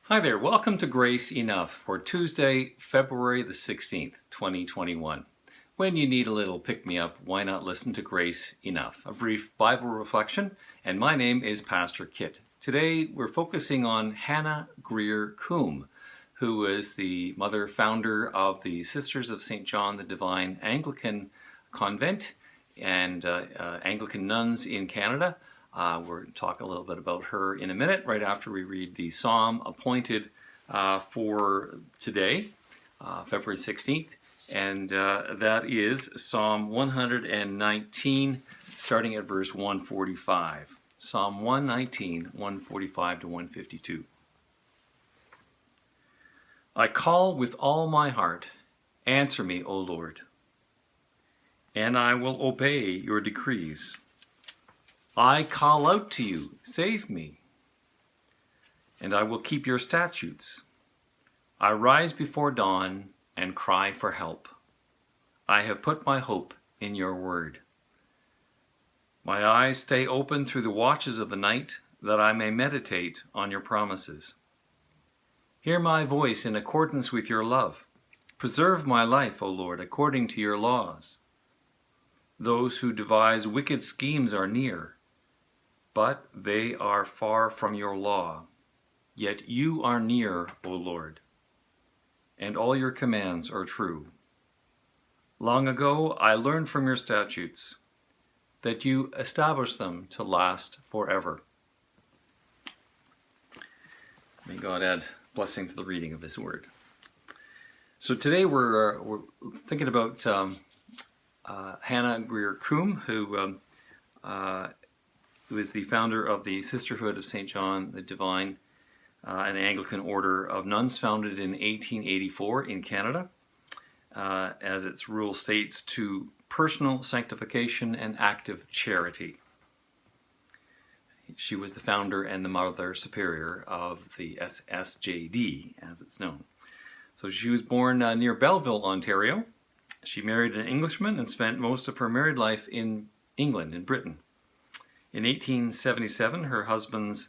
Hi there, welcome to Grace Enough for Tuesday, February the 16th, 2021. When you need a little pick-me-up, why not listen to Grace Enough, a brief Bible reflection, and my name is Pastor Kit. Today we're focusing on Hannah Grier Coome, who is the mother founder of the Sisters of St. John the Divine Anglican Convent and Anglican nuns in Canada. We're going to talk a little bit about her in a minute, right after we read the psalm appointed for today, February 16th, and that is Psalm 119, starting at verse 145. Psalm 119, 145 to 152. I call with all my heart, answer me, O Lord, and I will obey your decrees. I call out to you, save me, and I will keep your statutes. I rise before dawn and cry for help. I have put my hope in your word. My eyes stay open through the watches of the night, that I may meditate on your promises. Hear my voice in accordance with your love. Preserve my life, O Lord, according to your laws. Those who devise wicked schemes are near, but they are far from your law. Yet you are near, O Lord, and all your commands are true. Long ago I learned from your statutes that you establish them to last forever. May God add blessing to the reading of His Word. So today we're thinking about Hannah Grier Coome, who is the founder of the Sisterhood of St. John the Divine, an Anglican order of nuns founded in 1884 in Canada, as its rule states, to personal sanctification and active charity. She was the founder and the Mother Superior of the SSJD, as it's known. So she was born near Belleville, Ontario. She married an Englishman and spent most of her married life in England, in Britain. In 1877, her husband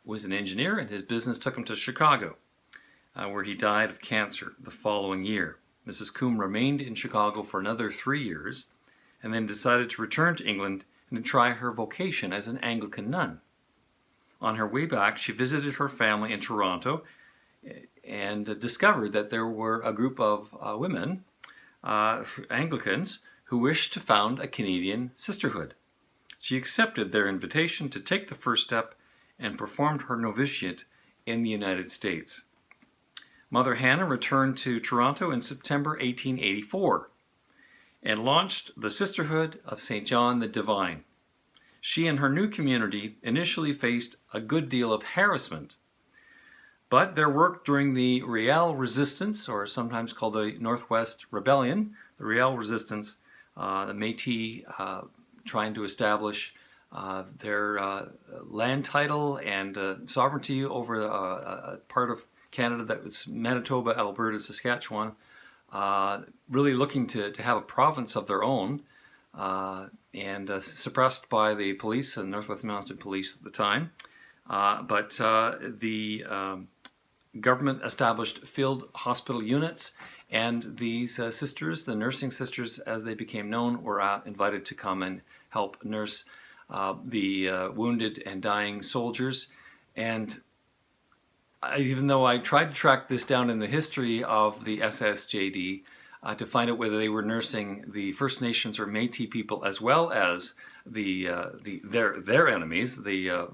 was an engineer, and his business took him to Chicago, where he died of cancer the following year. Mrs. Coome remained in Chicago for another 3 years, and then decided to return to England and to try her vocation as an Anglican nun. On her way back, she visited her family in Toronto and discovered that there were a group of women, Anglicans, who wished to found a Canadian sisterhood. She accepted their invitation to take the first step and performed her novitiate in the United States. Mother Hannah returned to Toronto in September 1884 and launched the Sisterhood of St. John the Divine. She and her new community initially faced a good deal of harassment, but their work during the Riel Resistance, or sometimes called the Northwest Rebellion, the Riel Resistance, the Métis trying to establish their land title and sovereignty over a part of Canada that was Manitoba, Alberta, Saskatchewan, really looking to have a province of their own, and suppressed by the police and Northwest Mounted Police at the time. But the government established field hospital units, and these sisters, the nursing sisters as they became known, were invited to come and help nurse the wounded and dying soldiers. And even though I tried to track this down in the history of the SSJD to find out whether they were nursing the First Nations or Métis people as well as their enemies, the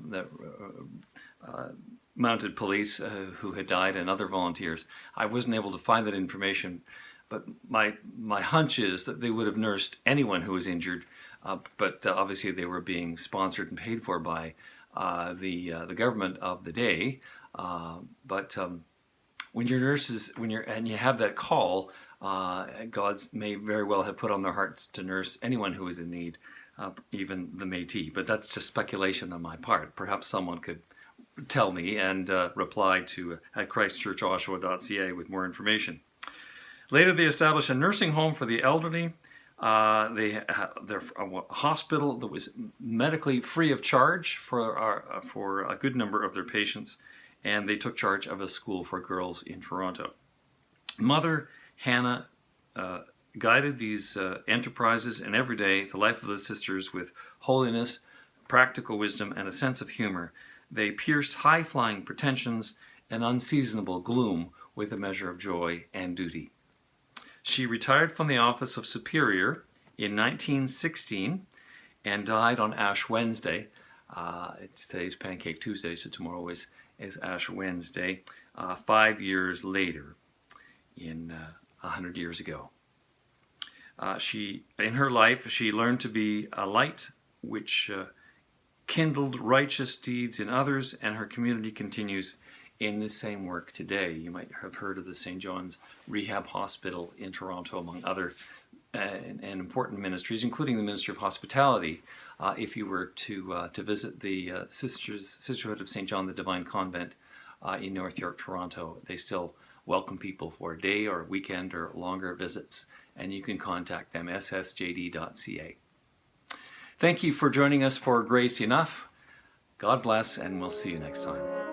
mounted police who had died and other volunteers, I wasn't able to find that information. But my hunch is that they would have nursed anyone who was injured. But obviously they were being sponsored and paid for by the government of the day. But when you're nurses, and you have that call, God may very well have put on their hearts to nurse anyone who is in need, even the Métis. But that's just speculation on my part. Perhaps someone could tell me and reply to at christchurchoshawa.ca with more information. Later, they established a nursing home for the elderly. Their hospital that was medically free of charge for a good number of their patients, and they took charge of a school for girls in Toronto. Mother Hannah guided these enterprises, and every day the life of the sisters with holiness, practical wisdom, and a sense of humor. They pierced high-flying pretensions and unseasonable gloom with a measure of joy and duty. She retired from the office of Superior in 1916 and died on Ash Wednesday. Today's Pancake Tuesday, so tomorrow is Ash Wednesday, 5 years later, 100 years ago. In her life, she learned to be a light which kindled righteous deeds in others, and her community continues in the same work today. You might have heard of the St. John's Rehab Hospital in Toronto, among other and important ministries, including the Ministry of Hospitality. If you were to visit the Sisterhood of St. John the Divine Convent in North York, Toronto, they still welcome people for a day or weekend or longer visits, and you can contact them, SSJD.CA. Thank you for joining us for Grace Enough. God bless, and we'll see you next time.